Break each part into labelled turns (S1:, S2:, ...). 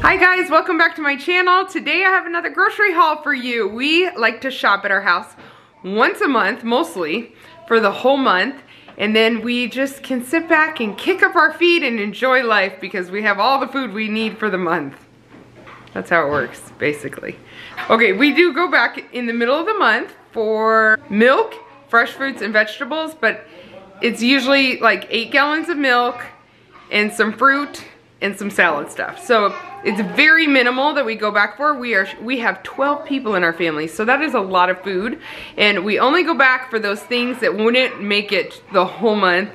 S1: Hi guys, welcome back to my channel. Today I have another grocery haul for you. We like to shop at our house once a month, mostly, for the whole month. And then we just can sit back and kick up our feet and enjoy life because we have all the food we need for the month. That's how it works, basically. Okay, we do go back in the middle of the month for milk, fresh fruits, and vegetables, but it's usually like 8 gallons of milk and some fruit and some salad stuff. So it's very minimal that we go back for. We have 12 people in our family, so that is a lot of food. And we only go back for those things that wouldn't make it the whole month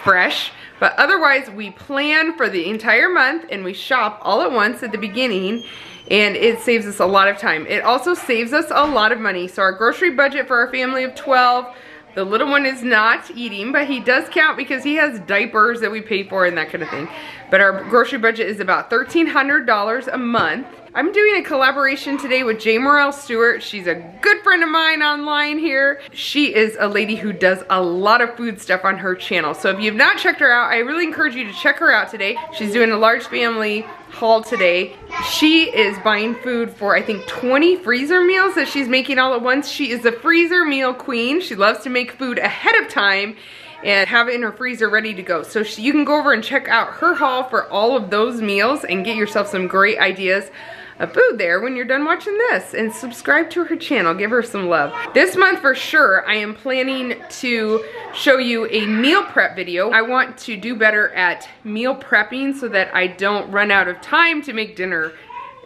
S1: fresh. But otherwise, we plan for the entire month and we shop all at once at the beginning, and it saves us a lot of time. It also saves us a lot of money. So our grocery budget for our family of 12, the little one is not eating, but he does count because he has diapers that we pay for and that kind of thing. But our grocery budget is about $1,300 a month. I'm doing a collaboration today with J. Morrell Stewart. She's a good friend of mine online here. She is a lady who does a lot of food stuff on her channel. So if you've not checked her out, I really encourage you to check her out today. She's doing a large family haul today. She is buying food for, I think, 20 freezer meals that she's making all at once. She is a freezer meal queen. She loves to make food ahead of time and have it in her freezer ready to go. So you can go over and check out her haul for all of those meals and get yourself some great ideas of food there when you're done watching this. And subscribe to her channel, give her some love. This month for sure, I am planning to show you a meal prep video. I want to do better at meal prepping so that I don't run out of time to make dinner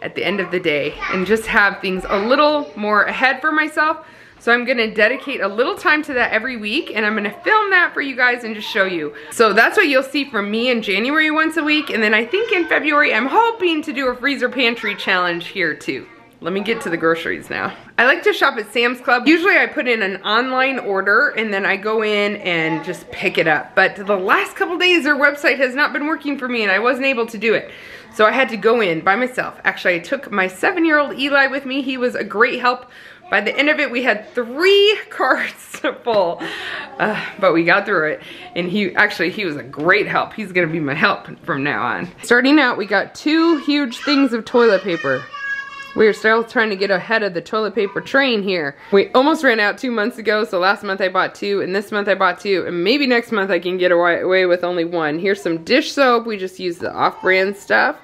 S1: at the end of the day and just have things a little more ahead for myself. So I'm gonna dedicate a little time to that every week, and I'm gonna film that for you guys and just show you. So that's what you'll see from me in January once a week, and then I think in February I'm hoping to do a freezer pantry challenge here too. Let me get to the groceries now. I like to shop at Sam's Club. Usually I put in an online order and then I go in and just pick it up. But the last couple days their website has not been working for me and I wasn't able to do it. So I had to go in by myself. Actually, I took my 7-year-old Eli with me. He was a great help. By the end of it, we had 3 carts full, but we got through it. And he was a great help. He's gonna be my help from now on. Starting out, we got 2 huge things of toilet paper. We're still trying to get ahead of the toilet paper train here. We almost ran out 2 months ago, so last month I bought 2, and this month I bought 2, and maybe next month I can get away with only 1. Here's some dish soap. We just use the off-brand stuff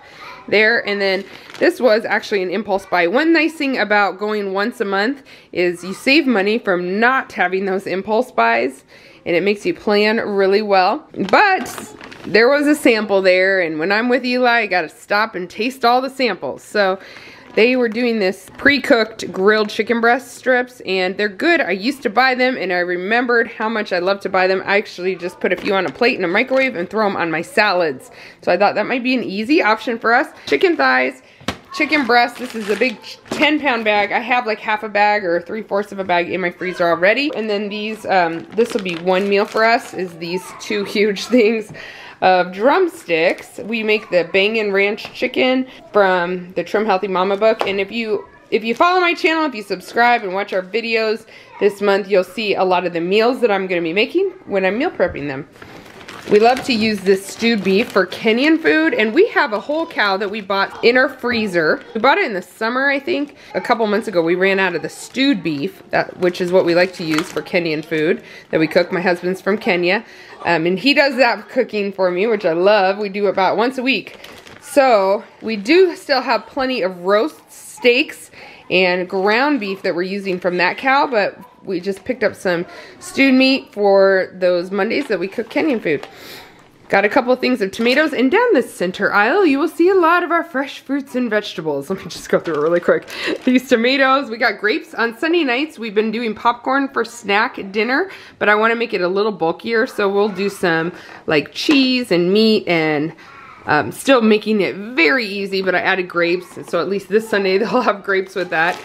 S1: there. And then this was actually an impulse buy. One nice thing about going once a month is you save money from not having those impulse buys, and it makes you plan really well. But there was a sample there, and when I'm with Eli, I gotta stop and taste all the samples. So they were doing this pre-cooked grilled chicken breast strips, and they're good. I used to buy them, and I remembered how much I love to buy them. I actually just put a few on a plate in a microwave and throw them on my salads. So I thought that might be an easy option for us. Chicken thighs, chicken breast. This is a big 10-pound bag. I have like half a bag or 3/4 of a bag in my freezer already. And then these, this will be one meal for us, is these 2 huge things of drumsticks. We make the Bangin' Ranch chicken from the Trim Healthy Mama book. And if you follow my channel, if you subscribe and watch our videos this month, you'll see a lot of the meals that I'm gonna be making when I'm meal prepping them. We love to use this stewed beef for Kenyan food, and we have a whole cow that we bought in our freezer. We bought it in the summer, I think. A couple months ago, we ran out of the stewed beef, which is what we like to use for Kenyan food that we cook. My husband's from Kenya, and he does that cooking for me, which I love. We do about once a week. So we do still have plenty of roast steaks and ground beef that we're using from that cow, but we just picked up some stewed meat for those Mondays that we cook Kenyan food. Got a couple of things of tomatoes, and down the center aisle you will see a lot of our fresh fruits and vegetables. Let me just go through it really quick. These tomatoes, we got grapes. On Sunday nights we've been doing popcorn for snack dinner, but I want to make it a little bulkier, so we'll do some like cheese and meat, and still making it very easy, but I added grapes, so at least this Sunday they'll have grapes with that.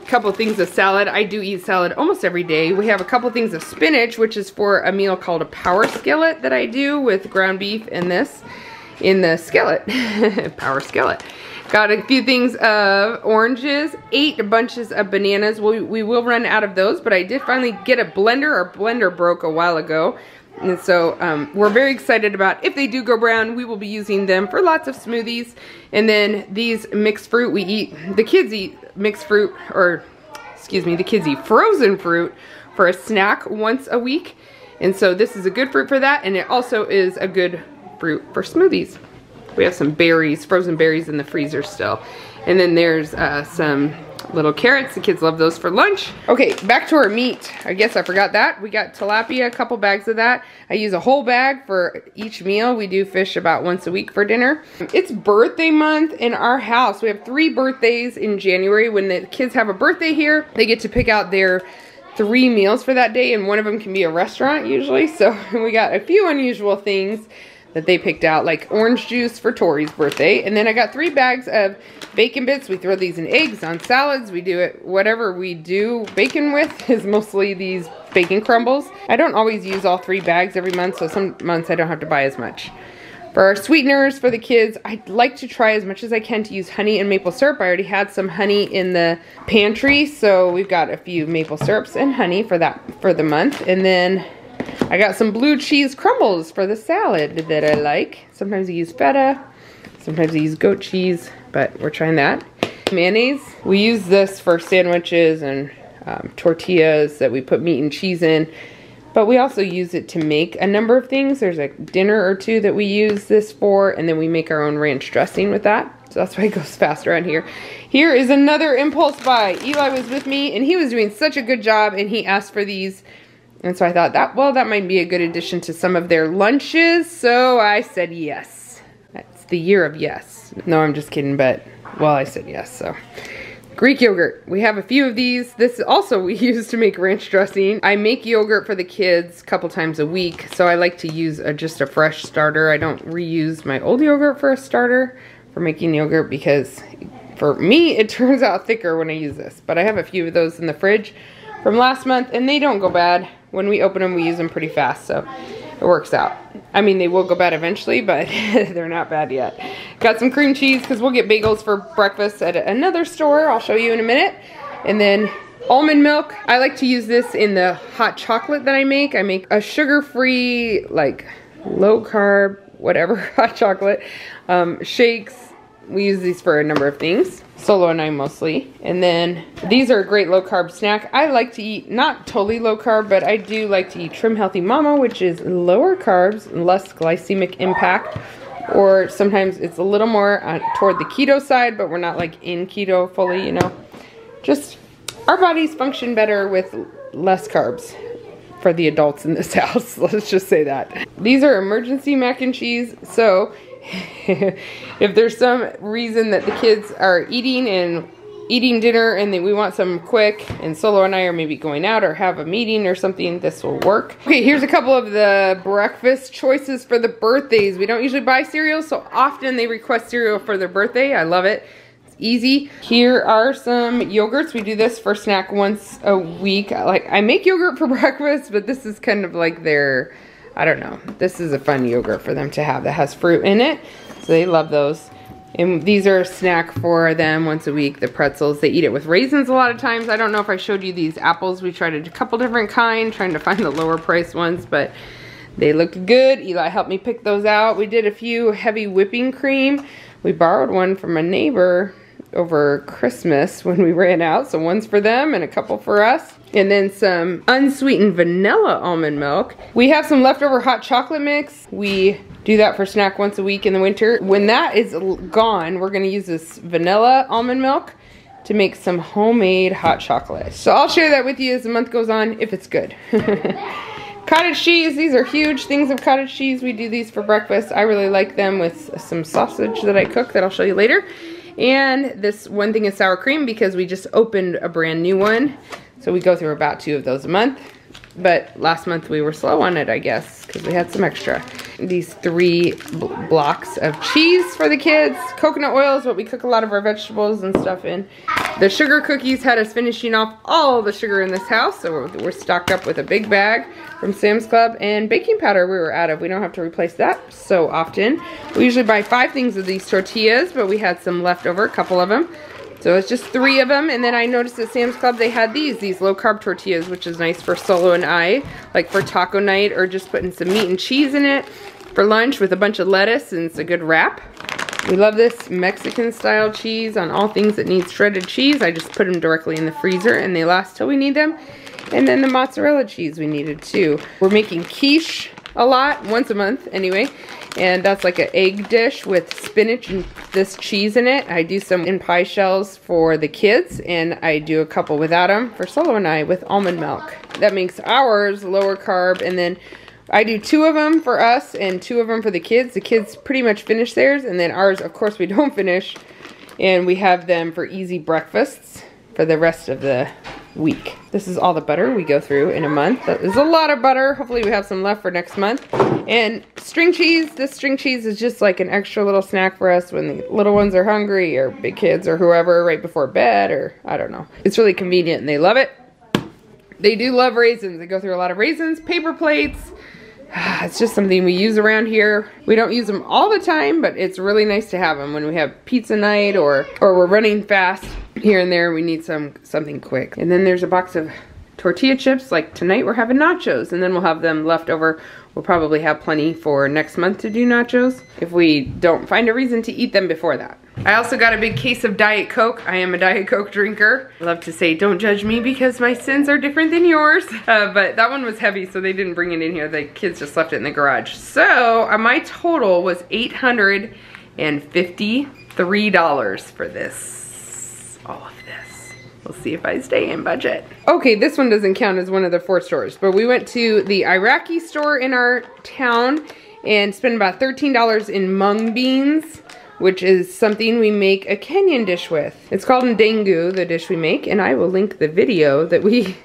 S1: Couple things of salad. I do eat salad almost every day. We have a couple things of spinach, which is for a meal called a power skillet that I do with ground beef and this in the skillet. Power skillet. Got a few things of oranges, 8 bunches of bananas. We will run out of those, but I did finally get a blender. Our blender broke a while ago. And so we're very excited about if they do go brown, we will be using them for lots of smoothies. And then these mixed fruit, the kids eat mixed fruit, or excuse me, the kids eat frozen fruit for a snack once a week. And so this is a good fruit for that, and it also is a good fruit for smoothies. We have some berries, frozen berries in the freezer still. And then there's some little carrots. The kids love those for lunch. Okay, back to our meat. I guess I forgot that. We got tilapia, a couple bags of that. I use a whole bag for each meal. We do fish about once a week for dinner. It's birthday month in our house. We have 3 birthdays in January. When the kids have a birthday here, they get to pick out their 3 meals for that day, and one of them can be a restaurant usually. So we got a few unusual things that they picked out, like orange juice for Tori's birthday. And then I got 3 bags of bacon bits. We throw these in eggs, on salads. We do it, whatever we do bacon with is mostly these bacon crumbles. I don't always use all 3 bags every month, so some months I don't have to buy as much. For our sweeteners for the kids, I'd like to try as much as I can to use honey and maple syrup. I already had some honey in the pantry, so we've got a few maple syrups and honey for that for the month. And then I got some blue cheese crumbles for the salad that I like. Sometimes I use feta, sometimes I use goat cheese, but we're trying that. Mayonnaise, we use this for sandwiches and tortillas that we put meat and cheese in, but we also use it to make a number of things. There's a dinner or 2 that we use this for, and then we make our own ranch dressing with that. So that's why it goes fast around here. Here is another impulse buy. Eli was with me, and he was doing such a good job, and he asked for these. And so I thought that, well, that might be a good addition to some of their lunches. So I said yes. That's the year of yes. No, I'm just kidding, but, well, I said yes, so. Greek yogurt. We have a few of these. This also we use to make ranch dressing. I make yogurt for the kids a couple times a week, so I like to use just a fresh starter. I don't reuse my old yogurt for a starter for making yogurt because for me, it turns out thicker when I use this. But I have a few of those in the fridge from last month, and they don't go bad. When we open them, we use them pretty fast, so it works out. I mean, they will go bad eventually, but they're not bad yet. Got some cream cheese, because we'll get bagels for breakfast at another store. I'll show you in a minute. And then almond milk. I like to use this in the hot chocolate that I make. I make a sugar-free, like, low-carb, whatever, hot chocolate. Shakes. We use these for a number of things. Solo and I mostly. And then these are a great low carb snack. I like to eat, not totally low carb, but I do like to eat Trim Healthy Mama, which is lower carbs, less glycemic impact. Or sometimes it's a little more toward the keto side, but we're not like in keto fully, you know. Just our bodies function better with less carbs for the adults in this house. Let's just say that. These are emergency mac and cheese. So if there's some reason that the kids are eating dinner and we want some quick, and Solo and I are maybe going out or have a meeting or something, this will work. Okay, here's a couple of the breakfast choices for the birthdays. We don't usually buy cereal, so often they request cereal for their birthday. I love it. It's easy. Here are some yogurts. We do this for snack once a week. I make yogurt for breakfast, but this is kind of like their, I don't know. This is a fun yogurt for them to have that has fruit in it. So they love those. And these are a snack for them once a week, the pretzels. They eat it with raisins a lot of times. I don't know if I showed you these apples. We tried a couple different kinds, trying to find the lower price ones, but they looked good. Eli helped me pick those out. We did a few heavy whipping cream. We borrowed one from a neighbor over Christmas when we ran out. So one's for them and a couple for us. And then some unsweetened vanilla almond milk. We have some leftover hot chocolate mix. We do that for snack once a week in the winter. When that is gone, we're gonna use this vanilla almond milk to make some homemade hot chocolate. So I'll share that with you as the month goes on, if it's good. Cottage cheese, these are huge things of cottage cheese. We do these for breakfast. I really like them with some sausage that I cook that I'll show you later. And this one thing is sour cream because we just opened a brand new one. So we go through about 2 of those a month. But last month we were slow on it, I guess, because we had some extra. These 3 blocks of cheese for the kids. Coconut oil is what we cook a lot of our vegetables and stuff in. The sugar cookies had us finishing off all the sugar in this house. So we're stocked up with a big bag from Sam's Club. And baking powder we were out of. We don't have to replace that so often. We usually buy 5 things of these tortillas, but we had some left over, a couple of them. So it's just 3 of them, and then I noticed at Sam's Club they had these low-carb tortillas, which is nice for Solo and I, like for taco night, or just putting some meat and cheese in it for lunch with a bunch of lettuce, and it's a good wrap. We love this Mexican-style cheese on all things that need shredded cheese. I just put them directly in the freezer, and they last till we need them. And then the mozzarella cheese we needed too. We're making quiche a lot, once a month anyway. And that's like an egg dish with spinach and this cheese in it. I do some in pie shells for the kids, and I do a couple without them for Solo and I with almond milk. That makes ours lower carb, and then I do 2 of them for us and 2 of them for the kids. The kids pretty much finish theirs, and then ours, of course, we don't finish. And we have them for easy breakfasts for the rest of the week. This is all the butter we go through in a month. That is a lot of butter. Hopefully we have some left for next month. And string cheese. This string cheese is just like an extra little snack for us when the little ones are hungry, or big kids, or whoever, right before bed, or I don't know. It's really convenient and they love it. They do love raisins. They go through a lot of raisins, paper plates. It's just something we use around here. We don't use them all the time, but it's really nice to have them when we have pizza night, or we're running fast here and there. We need something quick. And then there's a box of tortilla chips. Like tonight we're having nachos, and then we'll have them left over. We'll probably have plenty for next month to do nachos if we don't find a reason to eat them before that. I also got a big case of Diet Coke. I am a Diet Coke drinker. I love to say, don't judge me because my sins are different than yours. But that one was heavy, so they didn't bring it in here. The kids just left it in the garage. So my total was $853 for this. All of this. We'll see if I stay in budget. Okay, this one doesn't count as one of the 4 stores, but we went to the Iraqi store in our town and spent about $13 in Mung Beans, which is something we make a Kenyan dish with. It's called ndengu, the dish we make, and I will link the video that we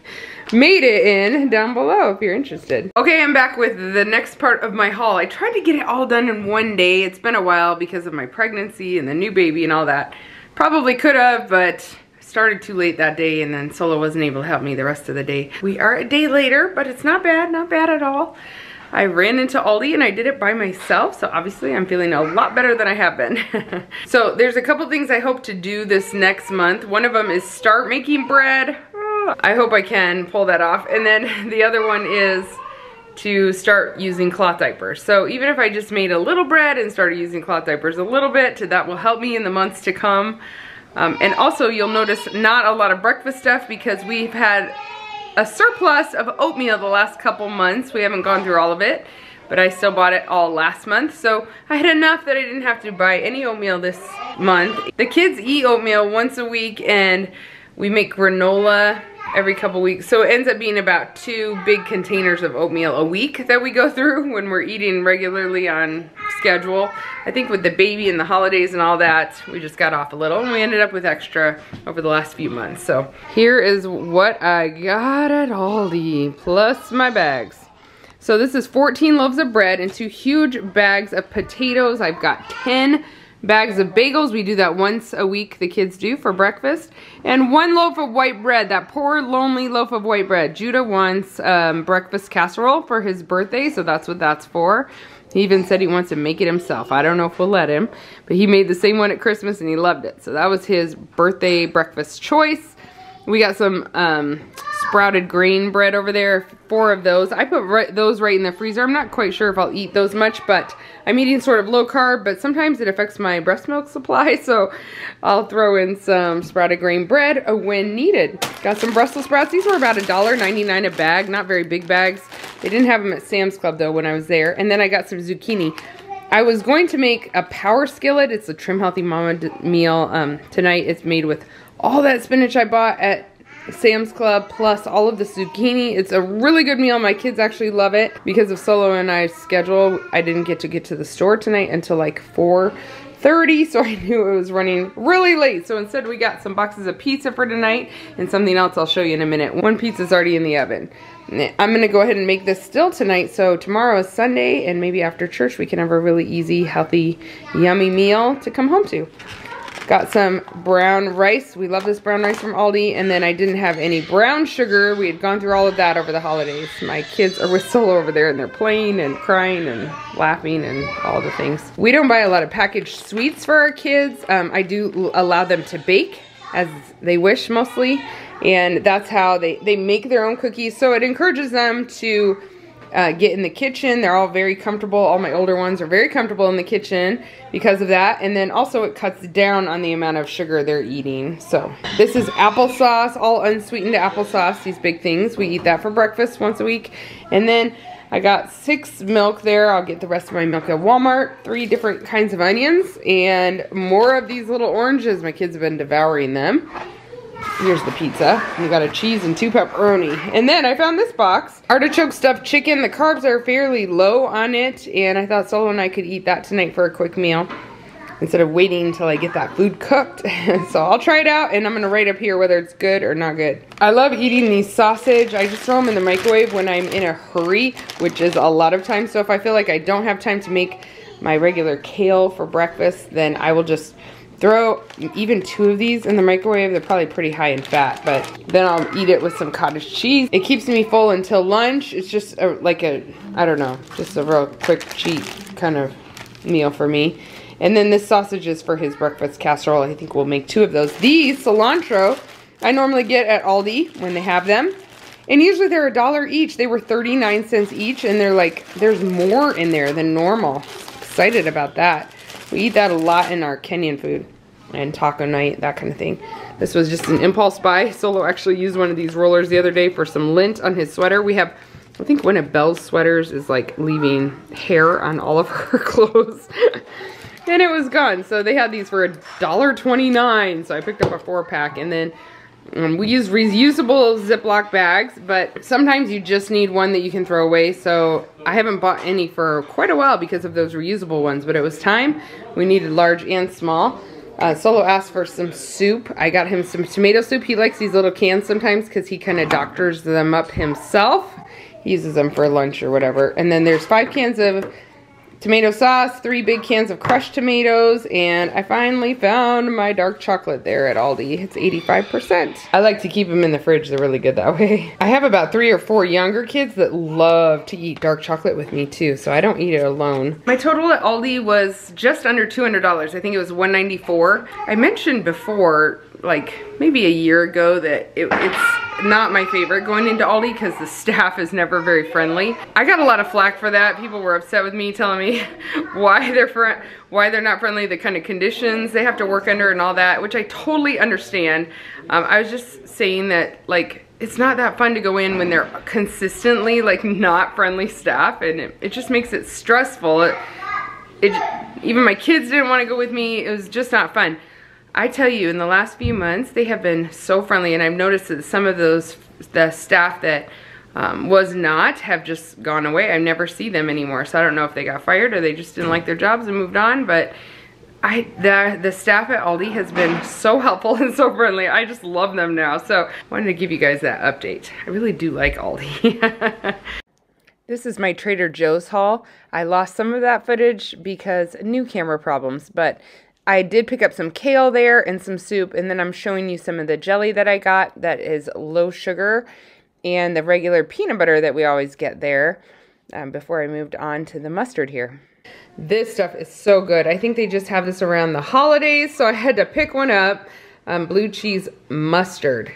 S1: made it in down below if you're interested. Okay, I'm back with the next part of my haul. I tried to get it all done in one day. It's been a while because of my pregnancy and the new baby and all that. Probably could have, but I started too late that day, and then Solo wasn't able to help me the rest of the day. We are a day later, but it's not bad at all. I ran into Aldi and I did it by myself, so obviously I'm feeling a lot better than I have been. So there's a couple things I hope to do this next month. One of them is start making bread. I hope I can pull that off. And then the other one is to start using cloth diapers. So even if I just made a little bread and started using cloth diapers a little bit, that will help me in the months to come. And also you'll notice not a lot of breakfast stuff because we've had a surplus of oatmeal the last couple months. We haven't gone through all of it, but I still bought it all last month. So I had enough that I didn't have to buy any oatmeal this month. The kids eat oatmeal once a week, and we make granola every couple weeks. So it ends up being about 2 big containers of oatmeal a week that we go through when we're eating regularly on schedule. I think with the baby and the holidays and all that, we just got off a little, and we ended up with extra over the last few months. So here is what I got at Aldi, plus my bags. So this is 14 loaves of bread and 2 huge bags of potatoes. I've got 10 bags of bagels. We do that once a week, the kids do, for breakfast. And 1 loaf of white bread, that poor lonely loaf of white bread. Judah wants breakfast casserole for his birthday, so that's what that's for. He even said he wants to make it himself. I don't know if we'll let him, but he made the same one at Christmas and he loved it. So that was his birthday breakfast choice. We got some sprouted grain bread over there, 4 of those. I put those right in the freezer. I'm not quite sure if I'll eat those much, but I'm eating sort of low carb, but sometimes it affects my breast milk supply, so I'll throw in some sprouted grain bread when needed. Got some Brussels sprouts. These were about $1.99 a bag, not very big bags. They didn't have them at Sam's Club though when I was there. And then I got some zucchini. I was going to make a power skillet. It's a Trim Healthy Mama meal. Tonight it's made with all that spinach I bought at Sam's Club plus all of the zucchini. It's a really good meal. My kids actually love it. Because of Solo and I's schedule, I didn't get to the store tonight until like 4:30, so I knew it was running really late. So instead we got some boxes of pizza for tonight and something else I'll show you in a minute. One pizza's already in the oven. I'm gonna go ahead and make this still tonight, so tomorrow is Sunday and maybe after church we can have a really easy, healthy, yummy meal to come home to. Got some brown rice. We love this brown rice from Aldi. And then I didn't have any brown sugar. We had gone through all of that over the holidays. My kids are with Solo over there and they're playing and crying and laughing and all the things. We don't buy a lot of packaged sweets for our kids. I do allow them to bake as they wish mostly. And that's how they make their own cookies. So it encourages them to get in the kitchen. They're all very comfortable. All my older ones are very comfortable in the kitchen because of that. And then also it cuts down on the amount of sugar they're eating. So this is applesauce, all unsweetened applesauce, these big things. We eat that for breakfast once a week. And then I got 6 milk there. I'll get the rest of my milk at Walmart. 3 different kinds of onions and more of these little oranges. My kids have been devouring them. Here's the pizza. We got a cheese and 2 pepperoni. And then I found this box. Artichoke stuffed chicken. The carbs are fairly low on it. And I thought Solo and I could eat that tonight for a quick meal instead of waiting until I get that food cooked. So I'll try it out and I'm going to write up here whether it's good or not good. I love eating these sausage. I just throw them in the microwave when I'm in a hurry, which is a lot of times. So if I feel like I don't have time to make my regular kale for breakfast, then I will just throw even 2 of these in the microwave. They're probably pretty high in fat, but then I'll eat it with some cottage cheese. It keeps me full until lunch. It's just like a, I don't know, just a real quick, cheap kind of meal for me. And then this sausage is for his breakfast casserole. I think we'll make 2 of those. These cilantro, I normally get at Aldi when they have them. And usually they're $1 each. They were 39 cents each, and they're like, there's more in there than normal. Excited about that. We eat that a lot in our Kenyan food and taco night, that kind of thing. This was just an impulse buy. Solo actually used one of these rollers the other day for some lint on his sweater. We have, I think one of Belle's sweaters is like leaving hair on all of her clothes. And it was gone. So they had these for $1.29. So I picked up a 4-pack. And then we use reusable Ziploc bags, but sometimes you just need one that you can throw away. So I haven't bought any for quite a while because of those reusable ones, but it was time. We needed large and small. Solo asked for some soup. I got him some tomato soup. He likes these little cans sometimes because he kind of doctors them up himself. He uses them for lunch or whatever. And then there's 5 cans of tomato sauce, 3 big cans of crushed tomatoes, and I finally found my dark chocolate there at Aldi. It's 85%. I like to keep them in the fridge. They're really good that way. I have about 3 or 4 younger kids that love to eat dark chocolate with me too, so I don't eat it alone. My total at Aldi was just under $200. I think it was $194. I mentioned before, like maybe a year ago, that it's not my favorite going into Aldi because the staff is never very friendly. I got a lot of flack for that. People were upset with me, telling me why they're not friendly, the kind of conditions they have to work under and all that, which I totally understand. I was just saying that, like, it's not that fun to go in when they're consistently like not friendly staff, and it just makes it stressful. Even my kids didn't want to go with me. It was just not fun. I tell you, in the last few months, they have been so friendly, and I've noticed that some of the staff that was not have just gone away. I never see them anymore, so I don't know if they got fired or they just didn't like their jobs and moved on, but the staff at Aldi has been so helpful and so friendly. I just love them now, so I wanted to give you guys that update. I really do like Aldi. This is my Trader Joe's haul. I lost some of that footage because new camera problems, but I did pick up some kale there and some soup, and then I'm showing you some of the jelly that I got that is low sugar, and the regular peanut butter that we always get there before I moved on to the mustard here. This stuff is so good. I think they just have this around the holidays, so I had to pick one up. Blue cheese mustard.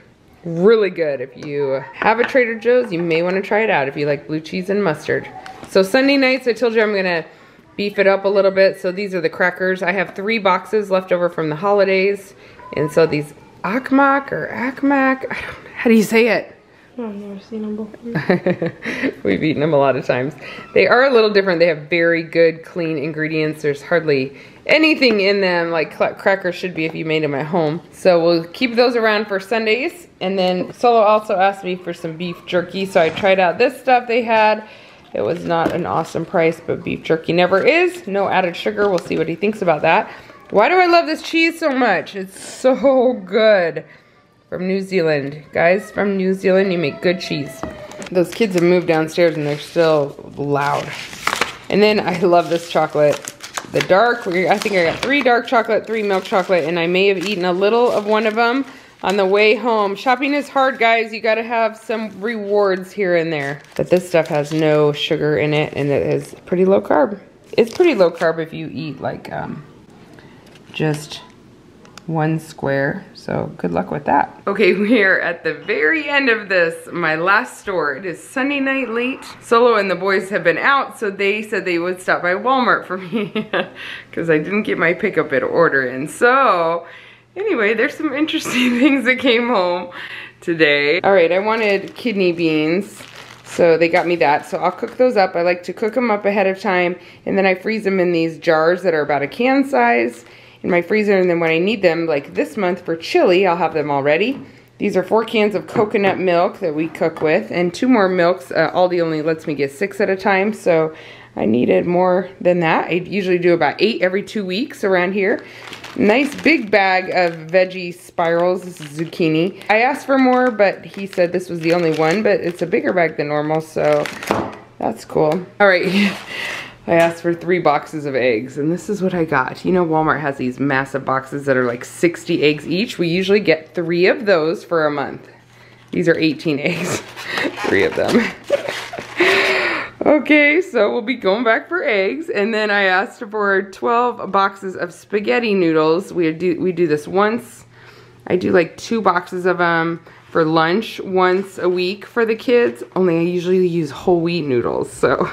S1: Really good. If you have a Trader Joe's, you may want to try it out if you like blue cheese and mustard. So Sunday nights, I told you I'm going to beef it up a little bit. So these are the crackers. I have 3 boxes left over from the holidays. And so these Akmak or Akmak, I don't know, how do you say it?
S2: I've never seen them before.
S1: We've eaten them a lot of times. They are a little different. They have very good, clean ingredients. There's hardly anything in them like crackers should be if you made them at home. So we'll keep those around for Sundays. And then Solo also asked me for some beef jerky. So I tried out this stuff they had. It was not an awesome price, but beef jerky never is. No added sugar. We'll see what he thinks about that. Why do I love this cheese so much? It's so good. From New Zealand. Guys, from New Zealand, you make good cheese. Those kids have moved downstairs and they're still loud. And then I love this chocolate. The dark, I think I got 3 dark chocolate, 3 milk chocolate, and I may have eaten a little of one of them on the way home. Shopping is hard, guys. You gotta have some rewards here and there. But this stuff has no sugar in it, and it is pretty low carb. It's pretty low carb if you eat like just 1 square, so good luck with that. Okay, we are at the very end of this, my last store. It is Sunday night late. Solo and the boys have been out, so they said they would stop by Walmart for me because I didn't get my pickup and order in. So anyway, there's some interesting things that came home today. All right, I wanted kidney beans, so they got me that. So I'll cook those up. I like to cook them up ahead of time, and then I freeze them in these jars that are about a can size in my freezer, and then when I need them, like this month for chili, I'll have them all ready. These are 4 cans of coconut milk that we cook with, and 2 more milks. Aldi only lets me get 6 at a time, so I needed more than that. I usually do about 8 every 2 weeks around here. Nice big bag of veggie spirals. This is zucchini. I asked for more, but he said this was the only one, but it's a bigger bag than normal, so that's cool. All right. I asked for 3 boxes of eggs, and this is what I got. You know, Walmart has these massive boxes that are like 60 eggs each. We usually get 3 of those for a month. These are 18 eggs, 3 of them. Okay, so we'll be going back for eggs, and then I asked for 12 boxes of spaghetti noodles. We do this once. I do like 2 boxes of them for lunch once a week for the kids, only I usually use whole wheat noodles. So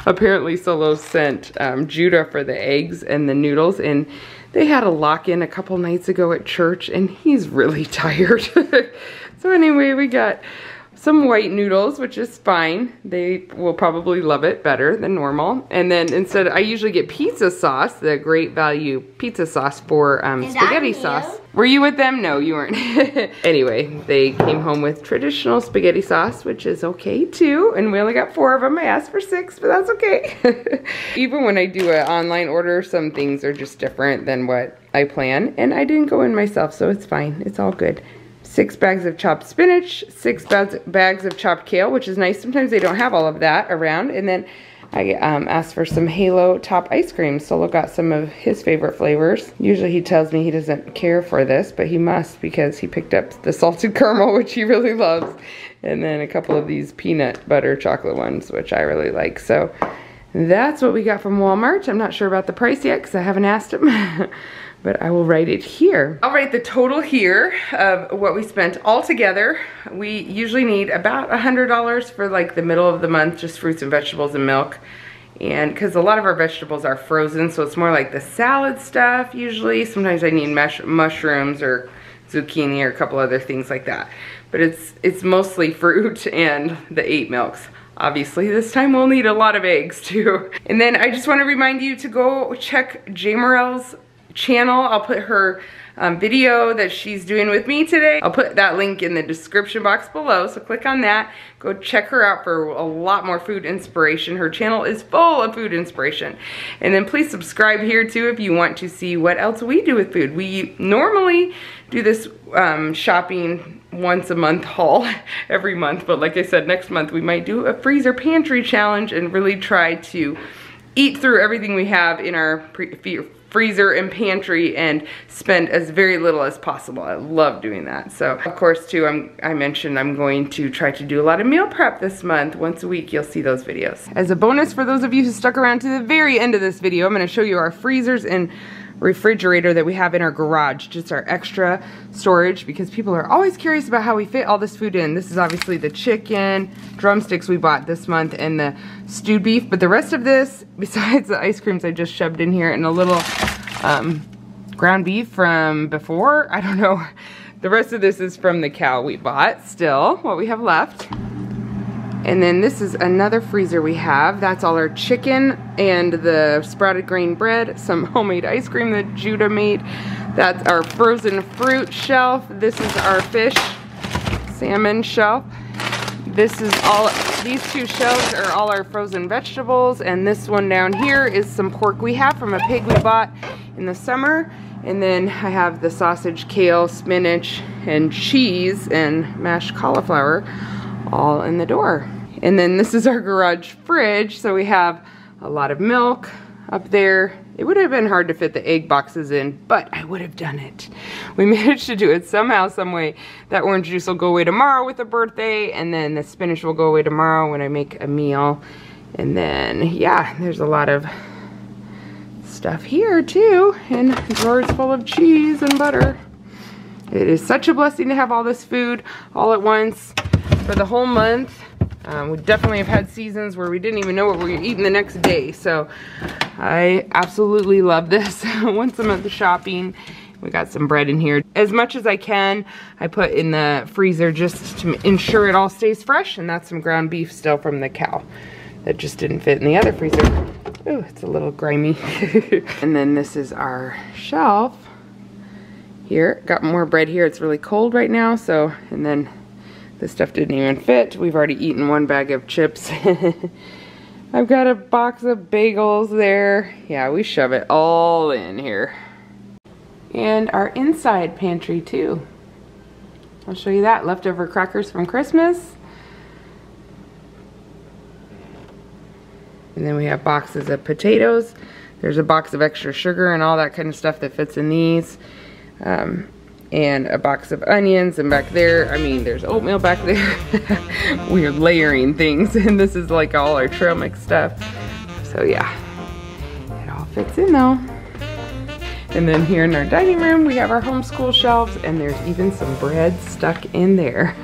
S1: apparently Solo sent Judah for the eggs and the noodles, and they had a lock-in a couple nights ago at church, and he's really tired. So anyway, we got some white noodles, which is fine. They will probably love it better than normal. And then instead, I usually get pizza sauce, the Great Value pizza sauce for spaghetti sauce. Were you with them? No, you weren't. Anyway, they came home with traditional spaghetti sauce, which is okay too. And we only got 4 of them. I asked for 6, but that's okay. Even when I do an online order, some things are just different than what I plan. And I didn't go in myself, so it's fine. It's all good. 6 bags of chopped spinach, 6 bags of chopped kale, which is nice. Sometimes they don't have all of that around. And then I asked for some Halo Top ice cream. Solo got some of his favorite flavors. Usually he tells me he doesn't care for this, but he must because he picked up the salted caramel, which he really loves. And then a couple of these peanut butter chocolate ones, which I really like. So that's what we got from Walmart. I'm not sure about the price yet because I haven't asked him. But I will write it here. I'll write the total here of what we spent all together. We usually need about $100 for like the middle of the month, just fruits and vegetables and milk. And because a lot of our vegetables are frozen, so it's more like the salad stuff usually. Sometimes I need mushrooms or zucchini or a couple other things like that. But it's mostly fruit and the 8 milks. Obviously, this time we'll need a lot of eggs too. And then I just want to remind you to go check J. Morel's channel. I'll put her video that she's doing with me today. I'll put that link in the description box below, so click on that. Go check her out for a lot more food inspiration. Her channel is full of food inspiration. And then please subscribe here too if you want to see what else we do with food. We normally do this shopping once a month haul every month, but like I said, next month we might do a freezer pantry challenge and really try to eat through everything we have in our freezer and pantry and spend as very little as possible. I love doing that. So of course too, I mentioned I'm going to try to do a lot of meal prep this month. Once a week you'll see those videos. As a bonus for those of you who stuck around to the very end of this video, I'm going to show you our freezers and refrigerator that we have in our garage, just our extra storage, because people are always curious about how we fit all this food in. This is obviously the chicken drumsticks we bought this month and the stewed beef, but the rest of this, besides the ice creams I just shoved in here and a little ground beef from before, I don't know, the rest of this is from the cow we bought still, what we have left. And then this is another freezer we have. That's all our chicken and the sprouted grain bread, some homemade ice cream that Judah made. That's our frozen fruit shelf. This is our fish, salmon shelf. This is all, these 2 shelves are all our frozen vegetables. And this one down here is some pork we have from a pig we bought in the summer. And then I have the sausage, kale, spinach, and cheese and mashed cauliflower all in the door. And then this is our garage fridge, so we have a lot of milk up there. It would have been hard to fit the egg boxes in, but I would have done it. We managed to do it somehow, some way. That orange juice will go away tomorrow with the birthday, and then the spinach will go away tomorrow when I make a meal. And then, yeah, there's a lot of stuff stuff here too, and drawers full of cheese and butter. It is such a blessing to have all this food all at once for the whole month. We definitely have had seasons where we didn't even know what we were eating the next day, so I absolutely love this. Once I'm at the shopping, we got some bread in here. As much as I can, I put in the freezer just to ensure it all stays fresh, and that's some ground beef still from the cow that just didn't fit in the other freezer. Ooh, it's a little grimy. And then this is our shelf. Here, got more bread here. It's really cold right now, so, and then this stuff didn't even fit. We've already eaten one bag of chips. I've got a box of bagels there. Yeah, we shove it all in here. And our inside pantry too. I'll show you that. Leftover crackers from Christmas. And then we have boxes of potatoes. There's a box of extra sugar and all that kind of stuff that fits in these. And a box of onions, and back there, I mean, there's oatmeal back there. We're layering things, and this is like all our trail mix stuff. So yeah, it all fits in though. And then here in our dining room, we have our homeschool shelves, and there's even some bread stuck in there.